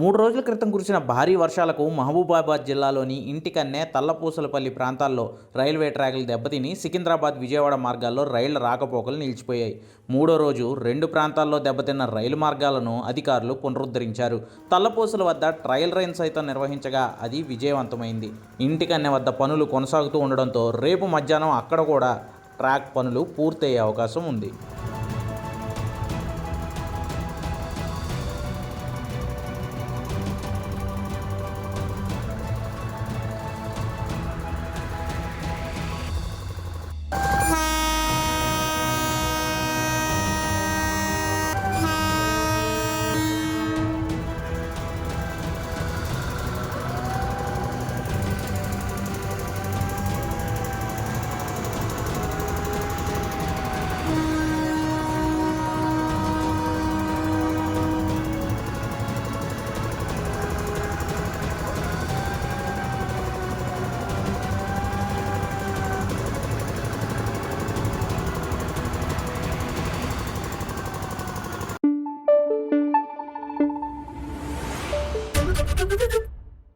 3 రోజుల క్రితం కురిసిన భారీ వర్షాలకు మహబూబాబాద్ జిల్లాలోని ఇంటికన్నే, తల్లపూసలపల్లి ప్రాంతాల్లో రైల్వే ట్రాకులు దెబ్బతిని సికింద్రాబాద్, విజయవాడ మార్గాల్లో రైళ్ల రాకపోకలు నిలిచిపోయాయి. మూడో రోజు 2 ప్రాంతాల్లో దెబ్బతిన్న రైలు మార్గాలను అధికారులు పునరుద్ధరించారు. తల్లపూసల వద్ద ట్రయల్ రన్ సైతం నిర్వహించగా అది విజయవంతమైంది. ఇంటికన్నె వద్ద పనులు కొనసాగుతూ ఉండడంతో రేపు మధ్యాహ్నం అక్కడ కూడా ట్రాక్ పనులు పూర్తయ్యే అవకాశం ఉంది. Thank you.